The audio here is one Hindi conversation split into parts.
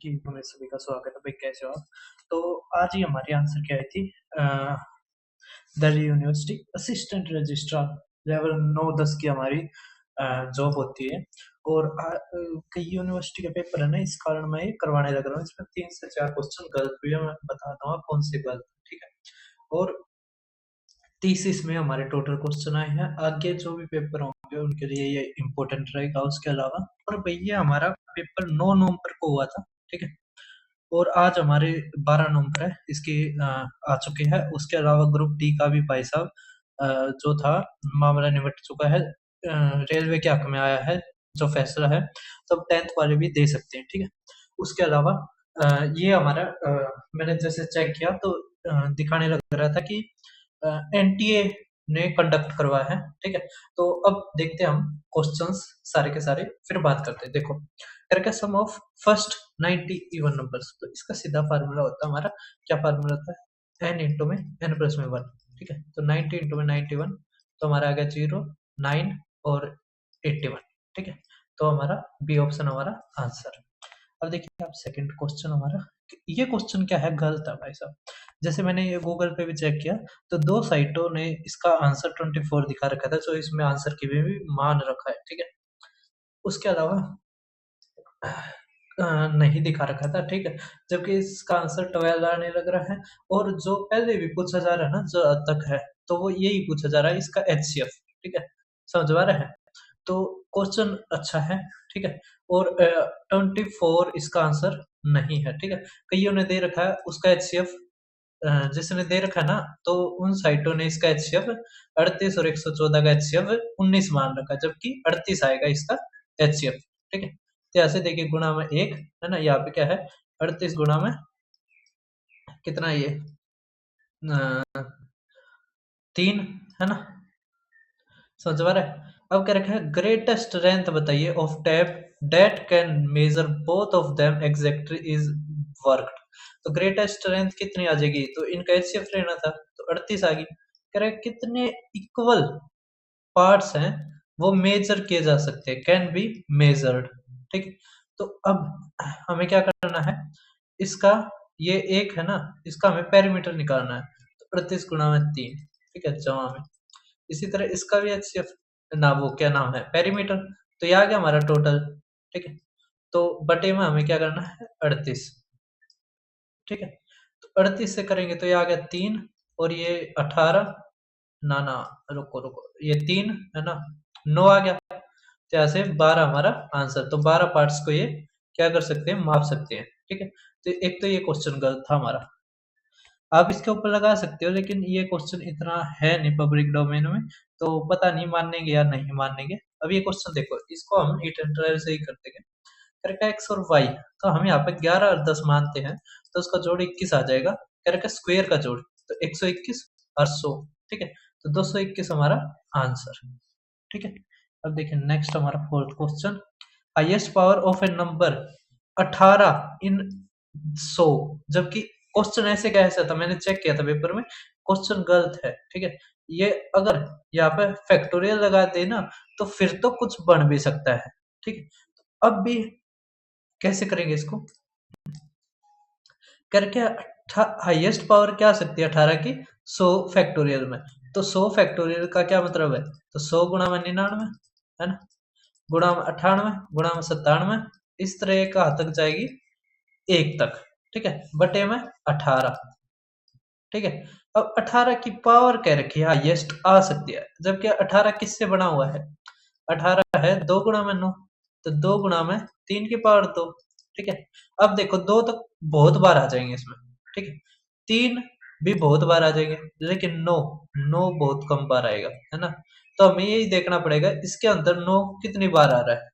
कि हमें सभी का स्वागत है भाई, कैसे हो आप? तो आज ही हमारी आंसर क्या आई थी? Delhi university assistant registrar level 9-10 की हमारी जॉब होती है। और कई यूनिवर्सिटी के पेपर है ना, इस कारण मैं ये करवाने लग रहा हूँ। इसमें 3 से 4 क्वेश्चन गलत भी है, मैं बताता हूँ कौन से गलत, ठीक है। और 30 इसमें हमारे टोटल क्वेश्चन आए हैं। आगे जो भी पेपर होंगे उनके लिए ये इम्पोर्टेंट रहेगा। उसके अलावा और भैया हमारा पेपर 9 नवंबर को हुआ था, ठीक है। और आज हमारे 12 नवंबर है, इसकी आ चुके हैं। उसके अलावा ग्रुप डी का भी भाई साहब जो था मामला निपट चुका है। रेलवे के हक में आया है जो फैसला है, तो अब 10th वाले भी दे सकते हैं, ठीक है। उसके अलावा ये हमारा मैंने जैसे चेक किया तो दिखाने लग रहा था कि एनटीए ने कंडक्ट करवाया है, ठीक है। तो अब देखते हैं हम क्वेश्चंस सारे के सारे, फिर बात करते हैं। देखो, करके सम ऑफ फर्स्ट 90 इवन नंबर्स, तो इसका सीधा फार्मूला होता है हमारा, क्या फार्मूला होता है? n इंटू में n प्लस में 1, ठीक है। तो 90 इंटू में 91, तो हमारा आ गया 0, 9 और 81, ठीक है। तो हमारा बी ऑप्शन हमारा आंसर। अब देखिए आप सेकंड क्वेश्चन हमारा, ये क्वेश्चन क्या है, गलत है भाई साहब। जैसे मैंने ये गूगल पे भी चेक किया तो दो साइटों ने इसका आंसर 24 दिखा रखा था, जो इसमें आंसर की भी मान रखा है, ठीक है। उसके अलावा नहीं दिखा रखा था, ठीक है। जबकि इसका आंसर 12 आने लग रहा है। और जो पहले भी पूछा जा रहा है ना, जो अब तक है, तो वो यही पूछा जा रहा है, इसका एचसीएफ, ठीक है। समझ में आ रहा है? तो क्वेश्चन अच्छा है, ठीक है। और 24 इसका आंसर नहीं है, ठीक है। कईयों ने दे रखा है उसका एचसीएफ, जिसने दे रखा है ना, तो उन साइटों ने इसका एचसीएफ 38 और 114 का एचसीएफ 19 मान रखा, जबकि 38 आएगा इसका एचसीएफ, ठीक है। तो ऐसे देखिए, गुणा में 1 है ना, यहाँ पे क्या है, 38 गुणा में कितना है ये, 3 है ना। समझ में आ रहा है? अब क्या रखा है, ग्रेटेस्ट स्ट्रेंथ बताइए of tap that can measure both of them exactly is worked. तो ग्रेटेस्ट स्ट्रेंथ कितनी आ जाएगी, तो इनका एचसीएफ लेना था, तो 38 आ गई। कह रहा है कितने इक्वल पार्ट्स हैं वो मेजर किए जा सकते हैं, कैन बी मेजर्ड, ठीक है। तो अब हमें क्या करना है, इसका ये एक है ना, इसका हमें पेरीमीटर निकालना है। तो 38 गुणा में 3, ठीक है, जमा में। इसी तरह इसका भी एचसीएफ ना, वो क्या नाम है, पेरीमीटर। तो ये आ गया हमारा टोटल, ठीक है। तो बटे में हमें क्या करना है, 38, ठीक है। तो 38 से करेंगे तो ये आ गया 3, और ये 18, ना ना, रुको रुको, ये 3 है ना, 9 आ गया। तो यहाँ से 12 हमारा आंसर। तो 12 पार्ट्स को ये क्या कर सकते हैं, माप सकते हैं, ठीक है। तो एक तो ये क्वेश्चन गलत था हमारा, आप इसके ऊपर लगा सकते हो, लेकिन ये क्वेश्चन इतना है नहीं पब्लिक डोमेन में, तो पता नहीं मानेंगे या नहीं मानेंगे। अब ये क्वेश्चन देखो, इसको हम हिट एंड ट्रायल से ही करते हैं। करेक्ट एक्स और वाई, तो हम यहाँ पे 11 और 10 मानते हैं, तो उसका जोड़ 21 आ जाएगा। करेक्ट स्क्वायर का जोड़, तो 121 और 100, ठीक है। तो 221 हमारा आंसर, ठीक है। अब देखिए नेक्स्ट हमारा fourth question, highest power of A number 18 इन 100, जबकि क्वेश्चन ऐसे कैसे था, मैंने चेक किया था पेपर में, क्वेश्चन गलत है, ठीक है। ये अगर यहाँ पे फैक्टोरियल लगा दे ना, तो फिर तो कुछ बन भी सकता है, ठीक है। अब भी कैसे करेंगे इसको, करके हाईएस्ट पावर क्या आ सकती है 18 की, 100 फैक्टोरियल में। तो 100 फैक्टोरियल का क्या मतलब है, तो 100 गुणा में 99, है ना, गुणा में 98, गुणा में 97, इस तरह का तक जाएगी 1 तक, ठीक है, बटे में 18, ठीक है। अब 18 की पावर कह रखी है हाईएस्ट आ सकती है, जबकि 18 किससे बना हुआ है, 18 है 2 गुणा में 9, तो 2 गुणा में 3 की पावर 2, ठीक है। अब देखो 2 तक बहुत बार आ जाएंगे इसमें, ठीक है। 3 भी बहुत बार आ जाएंगे, लेकिन 9 9 बहुत कम बार आएगा, है ना। तो हमें यही देखना पड़ेगा इसके अंदर 9 कितनी बार आ रहा है,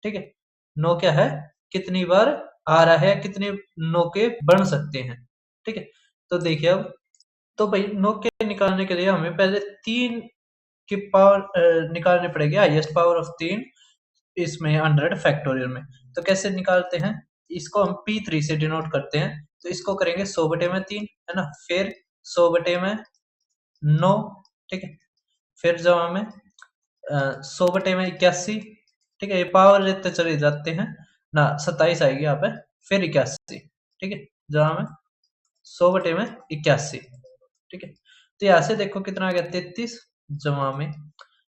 ठीक है। 9 क्या है, कितनी बार आ रहा है, कितने 9 के बन सकते हैं, ठीक है। तो देखिए अब, तो भाई 9 के निकालने के लिए हमें पहले 3 की पावर निकालनी पड़ेगी, हाईएस्ट पावर ऑफ 3 इसमें 100 फैक्टोरियल में। तो कैसे निकालते हैं, इसको हम P3 से डिनोट करते हैं। तो इसको करेंगे 100 बटे में 3, है ना, फिर 100 बटे में 9, ठीक है, फिर जमा में 100 बटे में 81, ठीक है। ये पावर लेते चले जाते हैं ना, 27 आएगी यहाँ पे, फिर 81, ठीक है, जमा में 100/81, ठीक है। तो यहाँ से देखो कितना आ गया 33, जमा में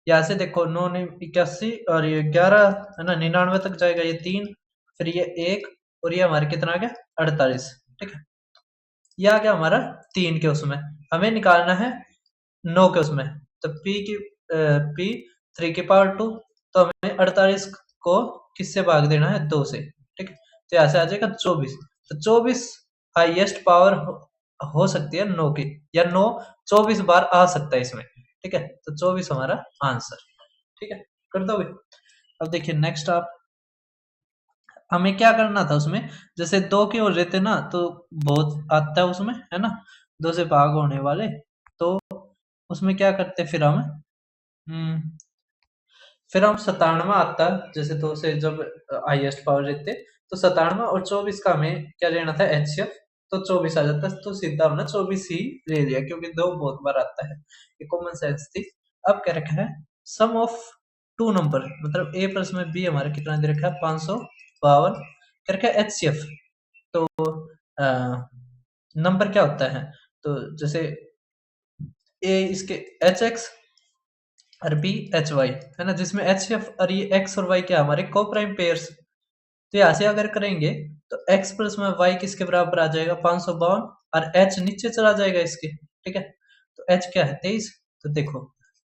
यहाँ से देखो 9 ने 81 और ये 11 है ना, 99 तक जाएगा, ये 3, फिर ये 1 और ये हमारे कितना आ गया 48, ठीक है। ये आ गया हमारा 3 के उसमें, हमें निकालना है 9 के उसमें, तो पी 3 की पावर 2, तो हमें 48 को किससे भाग देना है 2 से, ठीक है। तो यहाँ से आ जाएगा 24, तो 24 हाईएस्ट पावर हो सकती है 9 की, या 9 24 बार आ सकता है इसमें, ठीक है। तो 24 हमारा आंसर, ठीक है, कर दोगे। अब देखिए नेक्स्ट आप, हमें क्या करना था उसमें, जैसे 2 के हो रहे थे ना, तो बहुत आता है उसमें, है ना, 2 से भाग होने वाले, तो उसमें क्या करते फिर हम, फिर हम 97 आता है, जैसे 2 से जब हाईएस्ट पावर रहते, तो 97 और 24 का हमें क्या लेना था एचसीएफ, तो 24 आ जाता है, तो सीधा हमने 24 ही ले लिया, क्योंकि 2 बहुत बार आता है, ये कॉमन सेंस थी। अब क्या रखा है, सम ऑफ 2 नंबर, मतलब ए प्लस में बी हमारे कितना दे रखा है 552, क्या रखा है एचसीएफ, तो नंबर क्या होता है, तो जैसे ए इसके एच एक्स और बी एच वाई, है ना, जिसमें एच एफ और ये एक्स और वाई क्या हमारे को प्राइम पेयर्स, तो यहाँ से अगर करेंगे तो एक्स प्लस में वाई किसके बराबर आ जाएगा 552, और एच नीचे चला जाएगा इसके, ठीक है। तो एच क्या है 23, तो देखो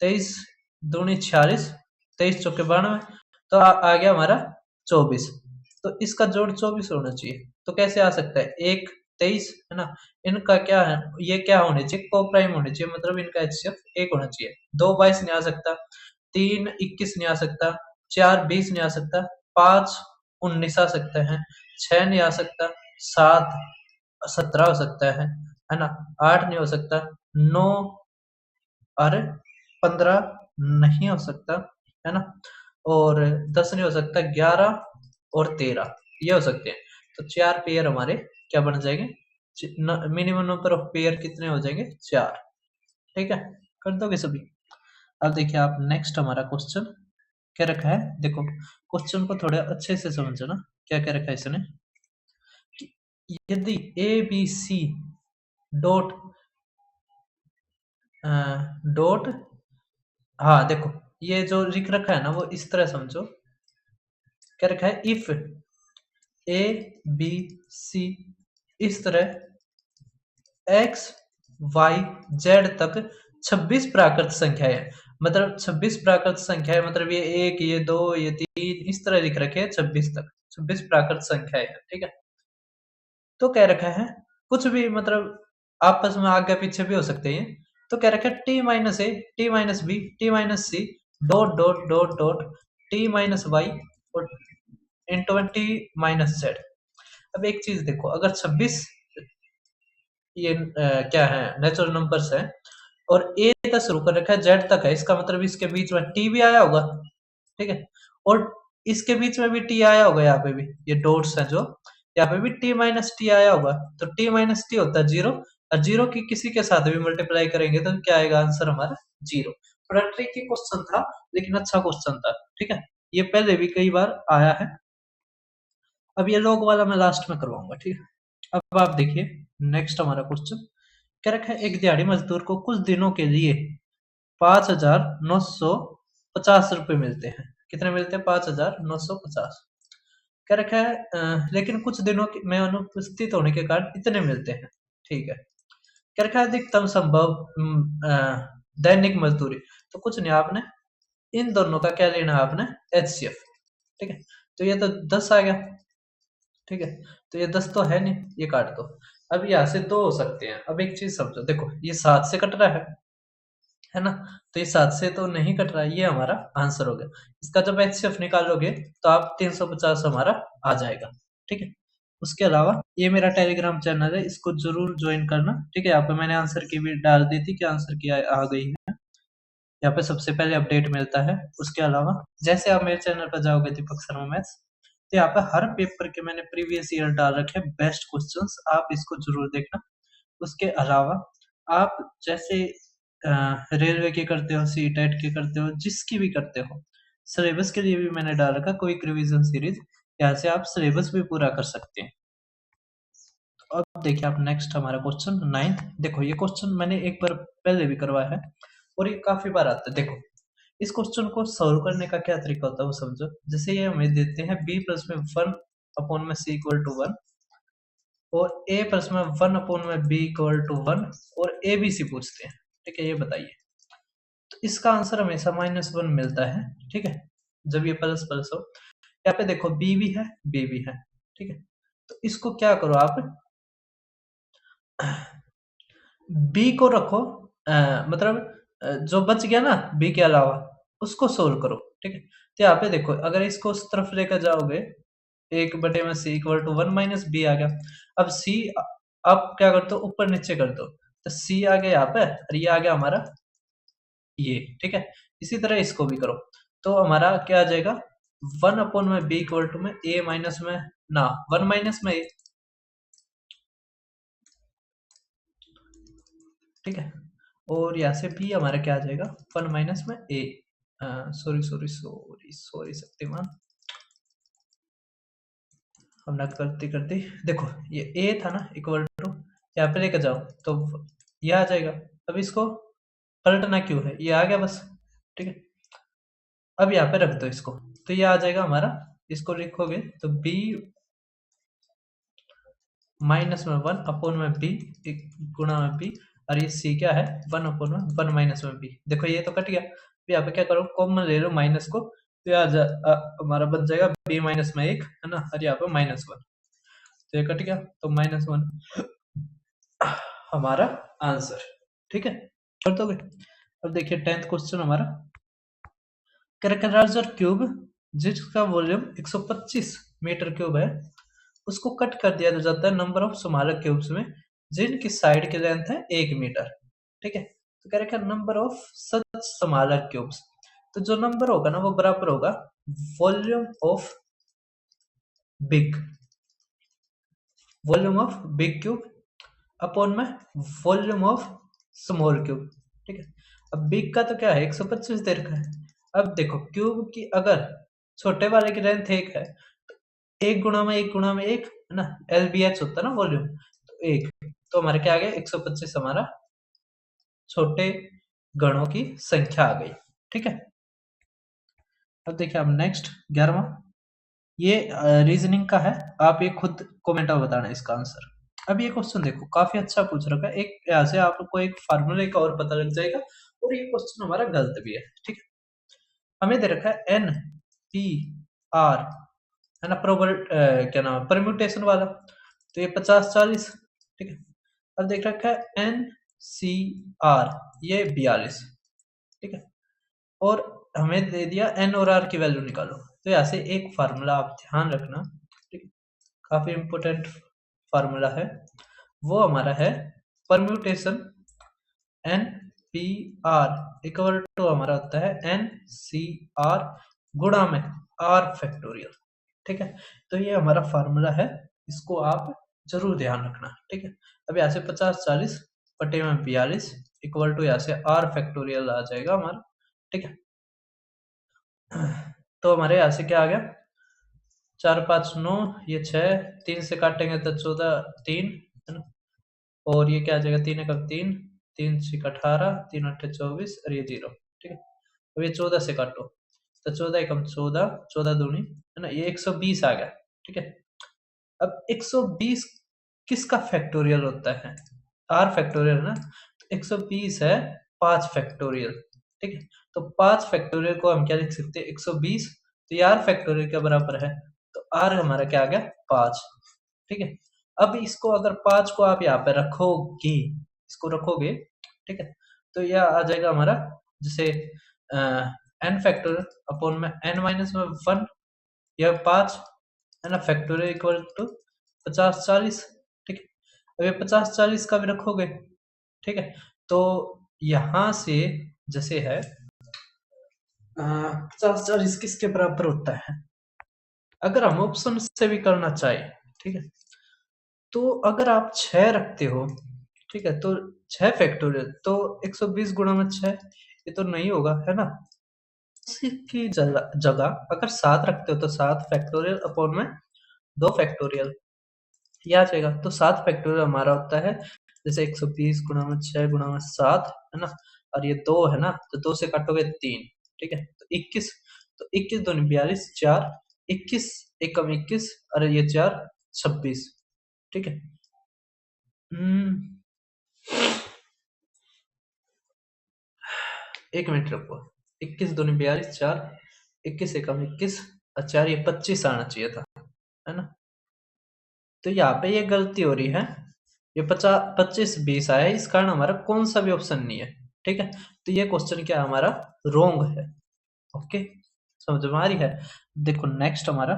23 दूनी 46, 23 चौके 92, तो आ गया हमारा 24, तो इसका जोड़ 24 होना चाहिए, तो कैसे आ सकता है 1 23, है ना, इनका क्या है, ये क्या होने चाहिए को प्राइम होने चाहिए, मतलब इनका एचसीएफ 1 होना चाहिए, 2 22 नहीं आ सकता, 3 21 नहीं आ सकता, 4 20 नहीं आ सकता, 5 19 आ सकते हैं, 6 नहीं आ सकता, 7 17 हो सकता है ना, 8 नहीं हो सकता, 9 और 15 नहीं हो सकता, है ना, और 10 नहीं हो सकता, 11 और 13 ये हो सकते हैं, तो 4 पेयर हमारे क्या बन जाएंगे, मिनिमम नंबर ऑफ पेयर कितने हो जाएंगे 4, ठीक है, कर दोगे सभी। अब देखिए आप नेक्स्ट हमारा क्वेश्चन क्या रखा है, देखो क्वेश्चन को थोड़ा अच्छे से समझो ना, क्या क्या रखा है इसने, यदि A B C dot dot, हाँ देखो ये जो लिख रखा है ना वो इस तरह समझो, क्या रखा है इफ ए बी सी इस तरह एक्स वाई जेड तक 26 प्राकृत संख्याएं हैं, मतलब 26 प्राकृत संख्याएं, मतलब ये 1 ये 2 ये 3 इस तरह लिख रखे हैं 26 तक, 26 प्राकृत संख्याएं हैं, ठीक है। तो कह रखा है कुछ भी, मतलब आपस में आगे पीछे भी हो सकते हैं, तो कह रखा है T minus A T minus B T minus C dot dot dot dot T minus Y और इंटू टी माइनस जेड। अब एक चीज देखो, अगर 26 ये क्या है नेचुरल नंबर्स है, और ए तक शुरू कर रखा है जेड तक है, इसका मतलब इसके बीच में टी भी आया होगा, ठीक है, और इसके बीच में भी टी आया होगा, यहाँ पे भी ये डॉट्स हैं जो, यहाँ पे भी टी माइनस टी आया होगा, तो टी माइनस टी होता है 0, और 0 की किसी के साथ भी मल्टीप्लाई करेंगे तो क्या आएगा आंसर हमारा 0। थोड़ा ट्रिकी क्वेश्चन था लेकिन अच्छा क्वेश्चन था, ठीक है, ये पहले भी कई बार आया है। अब ये लॉग वाला मैं लास्ट में करवाऊंगा, ठीक है। अब आप देखिए नेक्स्ट हमारा क्वेश्चन क्या रखा है, एक दिहाड़ी मजदूर को कुछ दिनों के लिए 5,950 रुपए मिलते हैं, कितने मिलते हैं 5,950, क्या रखा है लेकिन कुछ दिनों में अनुपस्थित होने के कारण इतने मिलते हैं, ठीक है। क्या रखा है अधिकतम संभव दैनिक मजदूरी, तो कुछ नहीं, आपने इन दोनों का क्या लेना है आपने एचसीएफ, ठीक है। तो ये तो 10 आ गया, ठीक है, तो ये 10 तो है नहीं, ये काट दो। अब यहाँ से 2 हो सकते हैं, अब एक चीज समझो, देखो ये 7 से कट रहा है ना, तो ये 7 से तो नहीं कट रहा है, ये हमारा आंसर हो गया। इसका जब एचसीएफ निकालोगे तो आप 350 हमारा आ जाएगा, ठीक है। उसके अलावा ये मेरा टेलीग्राम चैनल है, इसको जरूर ज्वाइन करना, ठीक है। यहाँ पे मैंने आंसर की भी डाल दी थी कि आंसर की आ गई है, यहाँ पे सबसे पहले अपडेट मिलता है। उसके अलावा जैसे आप मेरे चैनल पर जाओगे दीपक शर्मा मैथ्स, तो यहाँ पे हर पेपर के मैंने प्रीवियस ईयर डाल रखे बेस्ट क्वेश्चंस, आप इसको जरूर देखना। उसके अलावा आप जैसे रेलवे के करते हो, सी टेट के करते हो, जिसकी भी करते हो, सिलेबस के लिए भी मैंने डाल रखा क्विक रिवीजन सीरीज, यहाँ से आप सिलेबस भी पूरा कर सकते हैं। अब देखिए आप नेक्स्ट हमारा क्वेश्चन 9th। देखो ये क्वेश्चन मैंने एक बार पहले भी करवाया है और ये काफी बार आता है। देखो इस क्वेश्चन को सॉल्व करने का क्या तरीका होता है वो समझो। जैसे ये हमें देते हैं b प्लस में 1 अपॉन में c इक्वल टू 1 और a प्लस में 1 अपॉन में b इक्वल टू 1 और a b c पूछते हैं। ठीक है, ये बताइए। तो इसका आंसर हमेशा -1 मिलता है। ठीक है, जब ये प्लस प्लस हो। यहाँ पे देखो b भी है b भी है। ठीक है, तो इसको क्या करो आप, b को रखो, मतलब जो बच गया ना b के अलावा उसको सोल्व करो। ठीक है, तो यहाँ पे देखो अगर इसको उस तरफ लेकर जाओगे 1 बटे में c equal to 1 minus b आ गया। अब c आप क्या करते हो, ऊपर नीचे कर दो, तो c आ गया यहाँ पे और ये आ गया हमारा ये। ठीक है, इसी तरह इसको भी करो तो हमारा क्या आ जाएगा 1 अपॉन में b इक्वल टू में a माइनस में ना 1 माइनस में a। ठीक है, और यहाँ से b हमारा क्या आ जाएगा 1 माइनस में a। Sorry sorry sorry sorry Shaktimaan, हमने गलती कर दी। देखो ये a था ना इक्वल टू, यहाँ पे लेकर जाओ तो ये आ जाएगा। अब इसको पलटना क्यों है, ये आ गया बस। ठीक है, अब यहाँ पे रख दो इसको तो ये आ जाएगा हमारा। इसको लिखोगे तो b माइनस में 1 अपॉन में b गुणा में b और ये c क्या है 1 अपॉन में 1 माइनस में b। देखो ये तो कट गया। अब यहाँ पे क्या करो, कॉमन ले लो माइनस को, तो हमारा बन जाएगा b माइनस में 1 है ना, और यहाँ पे -1, तो ये कट गया तो -1 हमारा आंसर। ठीक है, कर दोगे। अब देखिए 10th क्वेश्चन हमारा, कैरेक्टराइजर क्यूब जिसका वॉल्यूम 125 मीटर क्यूब है उसको कट कर दिया जाता है नंबर ऑफ स्मॉलर क्यूब्स में जिनकी साइड की लेंथ है 1 मीटर। ठीक है, तो कह रखा number of such smaller cubes, तो जो नंबर होगा ना वो बराबर होगा volume of big cube upon में वॉल्यूम ऑफ स्मॉल क्यूब। ठीक है, अब बिग का तो क्या है 125 दे रखा है। अब देखो क्यूब की अगर छोटे वाले की लेंथ 1 है तो 1 गुणा में 1 गुणा में 1 है ना, LBH होता है ना वॉल्यूम, तो 1, तो हमारे क्या आ गया 125 हमारा छोटे गणों की संख्या आ गई। ठीक है, अब देखिए अब नेक्स्ट 11वां, ये रीजनिंग का है, आप ये खुद कमेंट में बताना इसका आंसर। अब ये क्वेश्चन देखो काफी अच्छा पूछ रखा है, एक यहाँ से आपको एक फार्मूले का और पता लग जाएगा और ये क्वेश्चन हमारा गलत भी है। ठीक है, हमें दे रखा है एन पी आर है ना, क्या नाम परम्यूटेशन वाला, तो ये 50-40। ठीक है, अब देख रखा है एन सी आर ये 42। ठीक है, और हमें दे दिया एन और आर की वैल्यू निकालो, तो यहाँ से एक फार्मूला आप ध्यान रखना। ठीक है, काफी इंपोर्टेंट फार्मूला है, वो हमारा है permutation N P R equal to हमारा होता है एन सी आर गुणा में आर फैक्टोरियल। ठीक है, तो ये हमारा फार्मूला है, इसको आप जरूर ध्यान रखना। ठीक है, अब यहाँ से 50-40 बटे में 42 इक्वल टू यहाँ से आर फैक्टोरियल आ जाएगा हमारा। ठीक है, तो हमारे यहाँ से क्या आ गया 4 5 9, ये 6, 3 से काटेंगे तो 14 3 है ना, और ये क्या आ जाएगा 3 एकम 3, 3 6 18, 3 8 24 और ये 0। ठीक है, अब ये 14 से काटो तो 14 एकम 14, 14 दूनी है ना, ये 120 आ गया। ठीक है, अब 120 किसका फैक्टोरियल होता है, आर फैक्टोरियल है ना, तो 120 है 5 फैक्टोरियल। ठीक है, तो 5 फैक्टोरियल को हम क्या लिख सकते हैं 120, तो ये आर फैक्टोरियल के बराबर है, तो आर हमारा क्या आ गया 5। ठीक है, अब इसको अगर 5 को आप यहाँ पे रखोगे, इसको रखोगे, ठीक है, तो यह आ जाएगा हमारा जैसे एन फैक्टोरियल अपॉन में एन माइनस में 1, यह 5 है ना, फैक्टोरियल इक्वल टू 50-40। ठीक है, अब ये 50-40 का भी रखोगे। ठीक है, तो यहां से जैसे है 50-40 किसके बराबर होता है, अगर हम ऑप्शन से भी करना चाहे। ठीक है, तो अगर आप 6 रखते हो, ठीक है, तो 6 फैक्टोरियल तो 120 गुणा में 6, ये तो नहीं होगा है ना, की जगह अगर 7 रखते हो तो 7 फैक्टोरियल अपॉन में 2 फैक्टोरियल, ये आ जाएगा। तो 7 फैक्टोरियल हमारा होता है जैसे 120 गुणा में 6 गुणा में 7 है ना, और ये 2 है ना, तो 2 से काटोगे 3, ठीक है, तो 21, तो 21 दूनी 42, 4, 21 एकम 21, अरे ये 4 26, ठीक है। एक मिनट रुको, 21 दूनी 42, 4, 21 एकम 21 और 4 ये 25 आना चाहिए था, है ना। तो यहाँ पे ये गलती हो रही है, ये 25 आया है, इस कारण हमारा कौन सा भी ऑप्शन नहीं है, ठीक है। तो ये क्वेश्चन क्या है हमारा, रोंग है। ओके, समझ में आ रही है। देखो नेक्स्ट हमारा,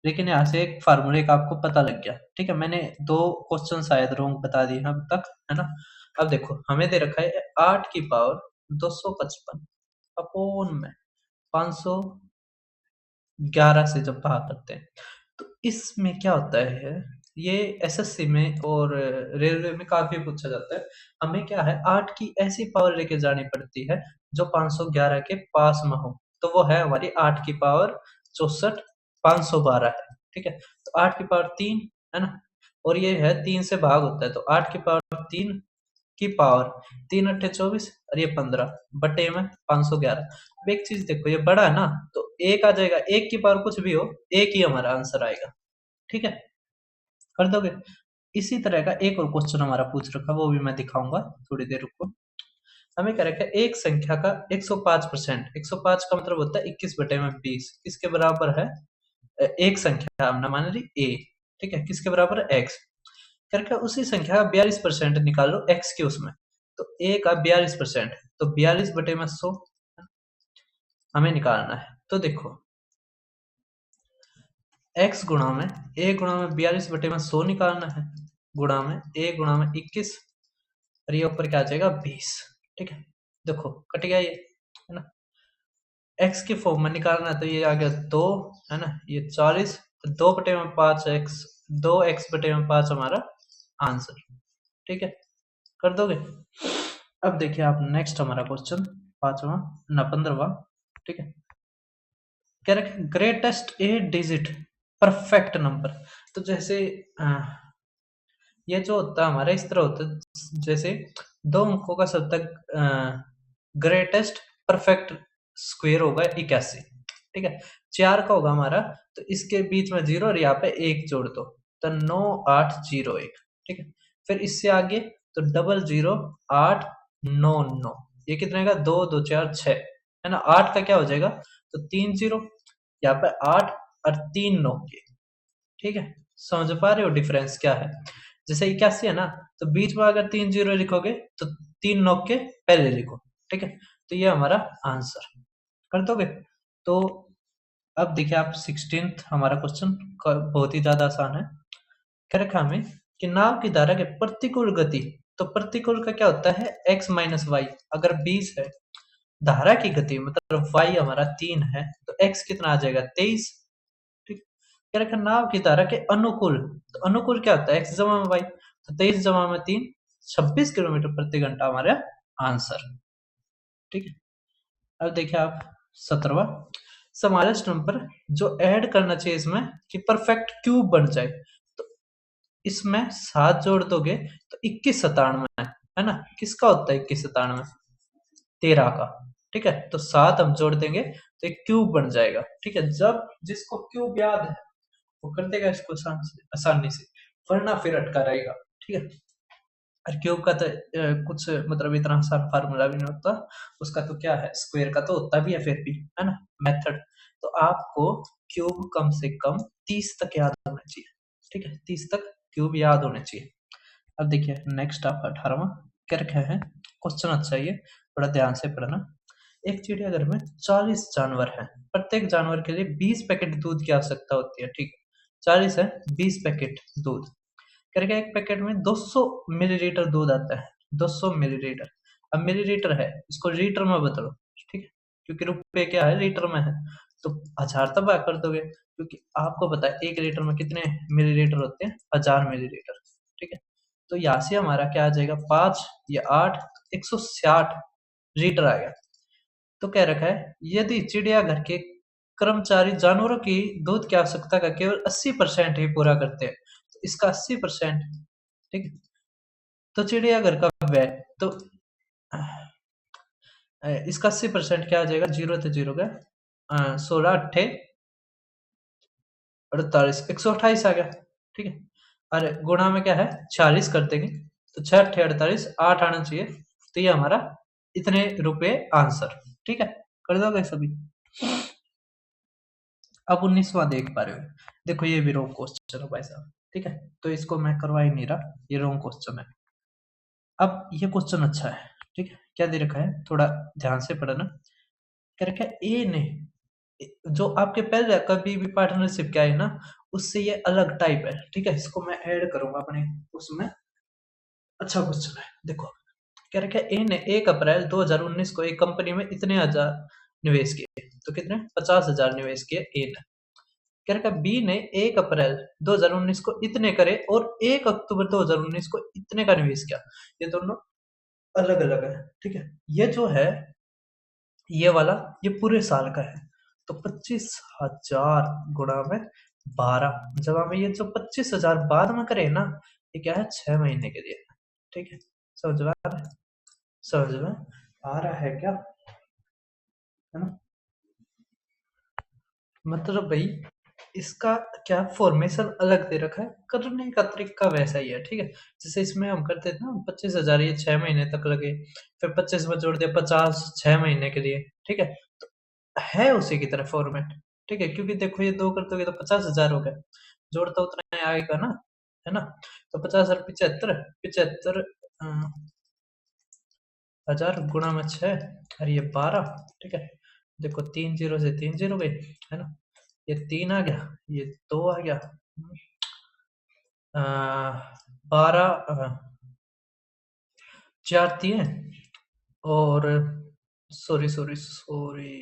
लेकिन यहाँ से एक फार्मूले का आपको पता लग गया, ठीक है। मैंने 2 क्वेश्चन शायद रोंग बता दिए हैं अब तक, है ना। अब देखो हमें दे रखा है 8 की पावर 255 अपोन में 511 से जब भाग करते हैं, तो इसमें क्या होता है, ये एसएससी में और रेलवे में काफी पूछा जाता है। हमें क्या है 8 की ऐसी पावर लेके जानी पड़ती है जो 511 के पास में हो, तो वो है हमारी 8 की पावर 64 512 है, ठीक है। तो 8 की पावर 3 है ना, और ये है 3 से भाग होता है, तो 8 की पावर 3 की पावर 3 अट्ठे 24 और ये 15 बटे में 511। अब एक चीज देखो, ये बड़ा है ना, तो एक आ जाएगा, एक की पावर कुछ भी हो, एक ही हमारा आंसर आएगा, ठीक है, कर दोगे। इसी तरह का एक और क्वेश्चन हमारा पूछ रखा, वो भी मैं दिखाऊंगा, थोड़ी देर रुको। हमें क्या रखा है, एक संख्या का 105%, 105 का मतलब होता है 21 बटे में 20, किसके बराबर है, एक संख्या हमने मान ली ए, ठीक है, किसके बराबर है एक्स, करके उसी संख्या का 42% निकाल लो एक्स के उसमें, तो ए का 42%, तो 42 बटे में 100 हमें निकालना है। तो देखो x गुणा में a गुणा में 42 बटे में 100 निकालना है, गुणा में a गुणा में 21 और ये ऊपर क्या आ जाएगा 20, ठीक है। देखो कट गया ये, है ना। x के फॉर्म में निकालना है, तो ये आ गया 2, है ना, ये 40, तो 2 बटे में 5 x, 2x बटे में 5 हमारा आंसर, ठीक है, कर दोगे। अब देखिए आप नेक्स्ट हमारा क्वेश्चन 5वां ना 15वां, ठीक है, कह रखे ग्रेटेस्ट 8 डिजिट परफेक्ट नंबर। तो जैसे ये जो होता है हमारा इस तरह होता है, जैसे 2 अंकों का सब तक ग्रेटेस्ट परफेक्ट स्क्वायर होगा 81, ठीक है। 4 का होगा हमारा, तो इसके बीच में 0 और यहाँ पे 1 जोड़ दो, तो 9801, ठीक है। फिर इससे आगे तो 008999, ये कितने का 2 2 4 6, है ना। 8 का क्या हो जाएगा, तो 3 0, यहाँ पे 8 और 3 9 के, ठीक है। समझ पा रहे हो डिफरेंस क्या है, जैसे 81 है ना, तो बीच में अगर 3 0 लिखोगे तो 3 9 के पहले लिखो, ठीक है। तो ये हमारा आंसर, कर दोगे। तो अब देखिए आप 16th हमारा क्वेश्चन बहुत ही ज्यादा आसान है। क्या रखा हमें कि नाव की धारा के प्रतिकूल गति, तो प्रतिकूल का क्या होता है x माइनस वाई, अगर 20 है धारा की गति मतलब y हमारा 3 है, तो x कितना आ जाएगा 23, ठीक। क्या रखा नाव की धारा के अनुकूल, तो अनुकूल क्या होता है x जमा में y, तो 23 जमा में 3 26 किलोमीटर प्रति घंटा हमारा आंसर, ठीक है। अब देखिए आप 17वां, स्मॉलेस्ट नंबर जो ऐड करना चाहिए इसमें कि परफेक्ट क्यूब बन जाए, तो इसमें 7 जोड़ दोगे तो 2197 है ना, किसका होता है 2197, 13 का, ठीक है। तो 7 हम जोड़ देंगे तो एक क्यूब बन जाएगा, ठीक है। जब जिसको क्यूब याद है वो कर देगा इसको आसानी से, वरना फिर अटका रहेगा, ठीक है। और क्यूब का तो कुछ मतलब इतना आसान फार्मूला भी नहीं होता उसका, तो क्या है स्क्वायर का तो होता भी है फिर भी, है ना, मेथड। तो आपको क्यूब कम से कम 30 तक याद होना चाहिए, ठीक है, 30 तक क्यूब याद होने चाहिए। अब देखिए नेक्स्ट आप 18वां क्या रखा है क्वेश्चन, अच्छा ये थोड़ा ध्यान से पढ़ना। एक चिड़ियाघर में 40 जानवर हैं, प्रत्येक जानवर के लिए 20 पैकेट दूध की आवश्यकता होती है, ठीक, 40 है 20 पैकेट दूध, करके एक पैकेट में 200 मिलीलीटर दूध आता है, 200 मिलीलीटर। अब मिलीलीटर है इसको लीटर में बदलो, ठीक है, क्योंकि रुपए क्या है लीटर में है, तो 1000 तब कर दोगे, क्योंकि आपको पता है 1 लीटर में कितने मिलीलीटर होते हैं, 1000 मिलीलीटर, ठीक है। तो यहाँ से हमारा क्या आ जाएगा 5 या 8, 160 लीटर आएगा। तो कह रखा है यदि चिड़ियाघर के कर्मचारी जानवरों की दूध की आवश्यकता का केवल 80% ही पूरा करते हैं, इसका 80%, ठीक है। तो चिड़ियाघर का व्यय, तो इसका 80% क्या आ जाएगा, जीरो थे जीरो का 16 अट्ठे 48, 128 आ गया, ठीक है। अरे गुणा में क्या है 46 कर देंगे, तो 6 अट्ठे 48, 8 आना चाहिए, तो ये हमारा इतने रुपए आंसर, ठीक है। कर दोगे सभी। अब 19वां देख पा रहे हो, देखो ये भी रॉन्ग क्वेश्चन है भाई साहब, ठीक है, तो इसको मैं करवा ही नहीं रहा, ये रॉन्ग क्वेश्चन है। अब ये क्वेश्चन अच्छा है, ठीक है, क्या दे रखा है, थोड़ा ध्यान से पढ़ना। क्या रखा है, ए ने जो आपके पहले कभी भी पार्टनरशिप क्या है ना, उससे ये अलग टाइप है, ठीक है, इसको मैं ऐड करूंगा अपने उसमें। अच्छा क्वेश्चन है, देखो क्या रखा है, ए ने 1 अप्रैल 2019 को एक कंपनी में इतने हजार निवेश किए, तो कितने 50,000 निवेश किए ए ने। क्या रखा है, बी ने 1 अप्रैल 2019 को इतने करे और 1 अक्टूबर 2019 को इतने का निवेश किया, ये दोनों अलग अलग है, ठीक है। ये जो है ये वाला ये पूरे साल का है, तो 25,000 गुणा में 12, जब हमें ये जो 25,000 बाद में करे ना, ये क्या है 6 महीने के लिए, ठीक है। समझ में आ रहा है, समझ में आ रहा है क्या, है ना। मतलब भाई इसका क्या फॉर्मेशन अलग दे रखा है, करने का तरीका वैसा ही है, ठीक है। जैसे इसमें हम करते थे ना 25,000 ये 6 महीने तक लगे, फिर 25 में जोड़ दिया 50 6 महीने के लिए, ठीक है। है उसी की तरह फॉर्मेट, ठीक है, क्योंकि देखो ये 2 कर दोगे तो 50,000 हो गया, जोड़ता उतना ही आएगा ना, है ना। तो 50 और 75, 75 हजार गुणा में 6 और ये 12, ठीक है। देखो 3 जीरो से 3 जीरो गए, है ना, ये 3 आ गया, ये 2 आ गया, 12 4 दिए, और सॉरी सॉरी सॉरी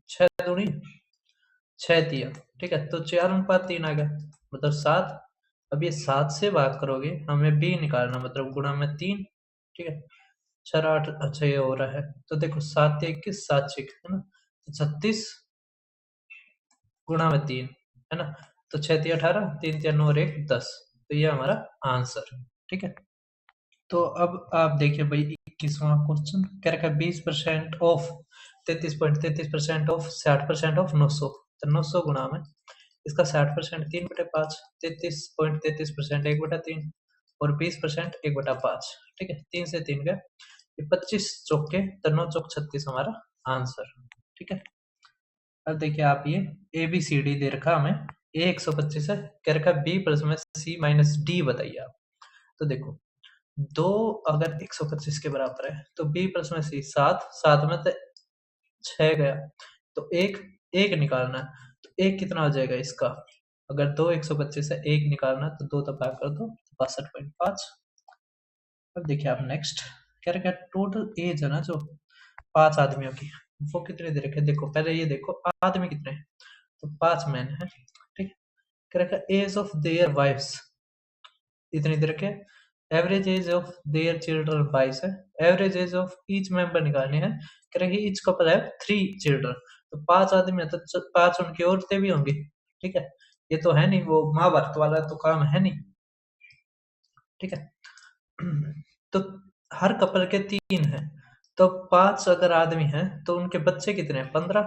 6 दूनी 6 दिया, ठीक है, तो 4:3 आ गया, मतलब 7। अब ये 7 से भाग करोगे, हमें बी निकालना, मतलब गुणा में 3, ठीक है। 4 8, अच्छा ये हो रहा है, तो देखो 7 21 7 6, है ना, तो 36 गुणा में 3, है ना, तो 6 3 18, 3 3 9 और 1 10, तो ये हमारा आंसर, ठीक है। तो अब आप देखिए भाई 21वां क्वेश्चन, क्या रखा है 20% ऑफ 33.33% ऑफ 60% ऑफ 900, तो 900 गुणा में इसका 60% 3/5, 33.33% 1/3 और 20% 1/5, ठीक है। 3 से 3 गए, ये 25 चौके, तो 9 चौक 36 हमारा आंसर, ठीक है। अब देखिए आप ये ए बी सी डी दे रखा हमें, ए 125 है, कह रखा बी प्लस में सी माइनस डी बताइए आप। तो देखो दो अगर 125 के बराबर है, तो बी प्लस में सी 7, 7 में तो 6 गया, तो एक एक निकालना है, तो एक कितना हो जाएगा इसका, अगर दो 125 है, एक निकालना है, तो 2 तो भाग कर दो 62.5। अब देखिए आप नेक्स्ट, क्या रखा है टोटल एज है ना जो 5 आदमियों की, वो कितने दे रखे, देखो पहले ये देखो आदमी कितने हैं, तो 5 मैन है, ठीक। क्या रखा एज ऑफ देयर वाइफ्स इतनी दे रखे, average age of their children 22 है, average age of each member निकालनी है, कह रहे ईच कपल है 3 चिल्ड्रन, तो 5 आदमी है, तो 5 उनकी औरतें भी होंगी, ठीक है। ये तो है नहीं वो महाभारत वाला तो काम है नहीं, ठीक है। तो हर कपल के 3 है, तो 5 अगर आदमी हैं तो उनके बच्चे कितने हैं, 15,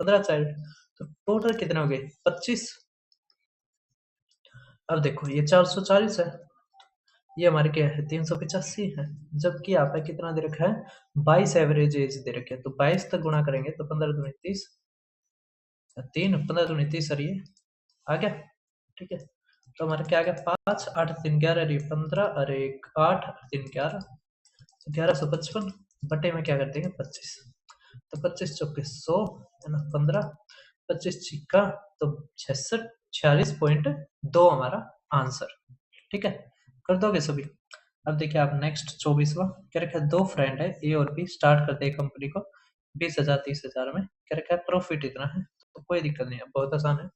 15 चाइल्ड, तो टोटल कितने हो गए 25। अब देखो ये 440 है, ये हमारे क्या है 385 है, जबकि यहाँ पे कितना दे रखा है 22 एवरेज एज दे रखे है, तो 22 तक गुणा करेंगे तो 15 दूनी 30, 3 15 दूनी 30 और ये आ गया, ठीक है। तो हमारा क्या आ गया 5 8 3 11 और ये 15 और एक 8 और 3 11, 1155 बटे में क्या कर देंगे 25, तो 25 चौके 100, है ना, 15 25 छिक्का, तो 66 46.2 हमारा आंसर, ठीक है। कर दोगे सभी। अब देखिए आप नेक्स्ट 24वां, क्या रखा है दो फ्रेंड है ए और बी, स्टार्ट करते हैं कंपनी को 20,000 30,000 में, क्या रखा है प्रॉफिट इतना है, तो कोई दिक्कत नहीं है, बहुत आसान है।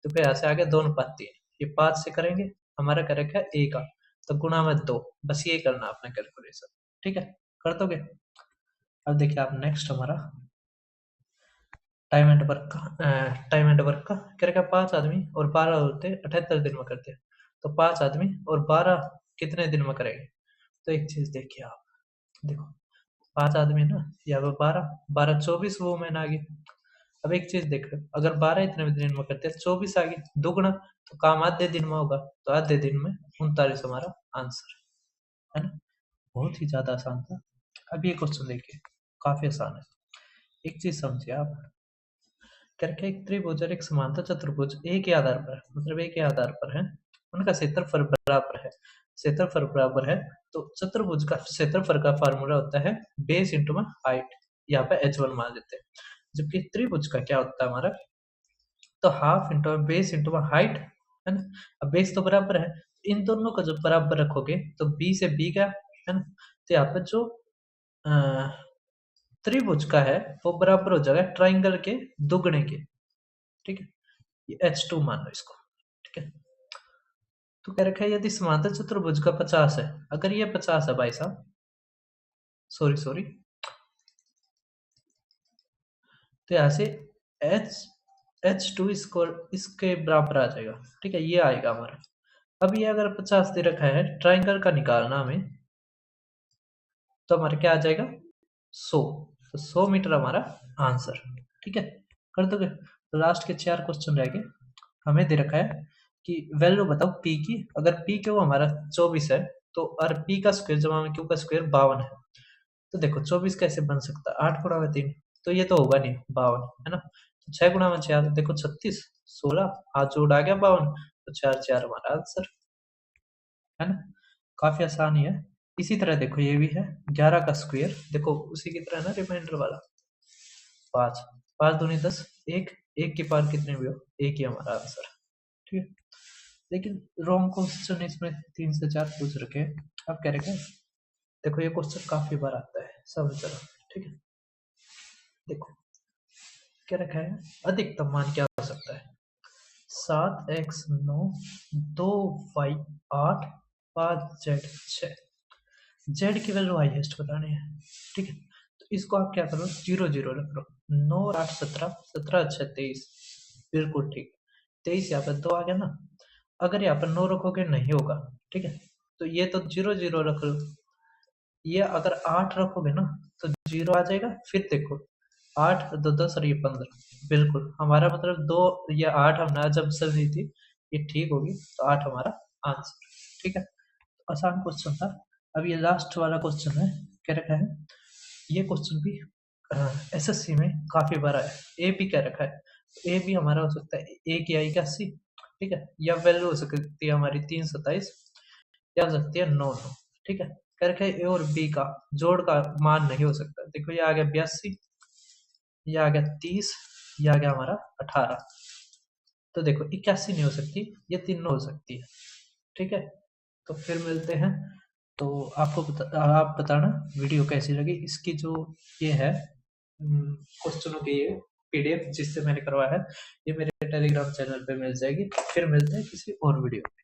तो फिर यहाँ से आगे दो अनुपात 3, ये 5 से करेंगे, हमारा क्या रखा है ए का, तो गुणा में 2, बस ये करना आपने कैलकुलेशन, ठीक है। कर दोगे। अब देखिए आप नेक्स्ट हमारा टाइम एंड वर्क का, टाइम एंड वर्क का क्या रखा 5 आदमी और 12 औरतें 78 दिन में करते हैं, तो 5 आदमी और 12 कितने दिन में करेंगे? तो एक चीज देखिए आप, देखो 5 आदमी ना, यहाँ पे 12 24 वुमेन आ गई। अब एक चीज देखो, अगर 12 इतने दिन में करते हैं 24 आ गई, दुगना, तो काम आधे दिन में होगा, तो आधे दिन में 39 हमारा आंसर है ना। बहुत ही ज्यादा आसान था। अब ये क्वेश्चन देखिए, काफी आसान है। एक चीज समझिए आप, करके एक त्रिभुज और एक समांतर चतुर्भुज एक ही आधार पर, मतलब एक ही आधार पर है, उनका क्षेत्रफल बराबर है, क्षेत्रफल बराबर है, तो चतुर्भुज का क्षेत्रफल का फार्मूला होता है बेस इंटू में हाइट, यहाँ पे h1 मान लेते हैं। जबकि त्रिभुज का क्या होता है हमारा, तो half into base into height, है ना। अब बेस तो बराबर है, इन दोनों को जब बराबर रखोगे तो b से b का, है ना, तो यहाँ पे जो त्रिभुज का है वो बराबर हो जाएगा ट्राइंगल के दुगने के, ठीक है। ये H2 मान लो इसको, ठीक है। तो कह रखा है यदि समांतर चतुर्भुज का 50 है, अगर ये 50 है भाई साहब, सॉरी सॉरी, तो यहाँ से H2 इसको इसके बराबर आ जाएगा, ठीक है, ये आएगा हमारा। अब ये अगर 50 दे रखा है, ट्राइंगल का निकालना हमें, तो हमारा क्या आ जाएगा 100, तो 100 मीटर हमारा आंसर, ठीक है। कर दोगे? तो लास्ट के 4 क्वेश्चन रह गए। हमें दे रखा है कि वैल्यू बताओ पी की, अगर पी क्यू हमारा 24 है, तो और पी का स्क्वायर जमा में क्यू का स्क्वायर 52 है। तो देखो 24 कैसे बन सकता है, 8 गुणा में 3, तो ये तो होगा नहीं 52, है ना। तो 6 गुणा में 4, देखो 36, 16, हाथ जोड़ आ गया 52, तो 4 4 हमारा आंसर, है ना। काफी आसान ही है। इसी तरह देखो ये भी है 11 का स्क्वायर, देखो उसी की तरह ना रिमाइंडर वाला 5, 5 दूनी 10, एक एक की पावर कितने भी हो, एक ही हमारा आंसर, ठीक है। लेकिन रॉन्ग क्वेश्चन इसमें 3 से 4 पूछ रखे हैं। अब कह रहे हैं, देखो ये क्वेश्चन काफी बार आता है, समझ चलो, ठीक है। देखो क्या रखा है, अधिकतम मान क्या हो सकता है, 7x9, 2y 8, 5z 6, z की वैल्यू हाईएस्ट बतानी है, ठीक है। तो इसको आप क्या करो, 0 0 रख लो, 9 और 8 17, 17 6 23, बिल्कुल ठीक, 23 यहाँ पर 2 आ गया ना। अगर यहाँ पर 9 रखोगे नहीं होगा, ठीक है, तो ये तो 0 0 रख लो। ये अगर 8 रखोगे ना तो 0 आ जाएगा, फिर देखो 8 2 10 और ये 15, बिल्कुल हमारा मतलब 2 या 8 हमने जब समझी थी, ये ठीक होगी, तो 8 हमारा आंसर, ठीक है। आसान क्वेश्चन था। अब ये लास्ट वाला क्वेश्चन है, क्या रखा है, ये क्वेश्चन भी एसएससी में काफी बार आया है। ए भी क्या रखा है, ए भी हमारा हो सकता है ए की आई का सी, ठीक है, या वैल्यू हो सकती है हमारी 327, या हो सकती है 9 9, ठीक है। कह रखा है ए और बी का जोड़ का मान नहीं हो सकता, देखो ये आ गया 82, ये आ गया 30, ये आ गया हमारा 18, तो देखो 81 नहीं हो सकती, ये तीनों हो सकती है, ठीक है। तो फिर मिलते हैं। तो आप बताना वीडियो कैसी लगी, इसकी जो ये है क्वेश्चनों की ये पीडीएफ जिससे मैंने करवाया है, ये मेरे टेलीग्राम चैनल पे मिल जाएगी। फिर मिलते हैं किसी और वीडियो में।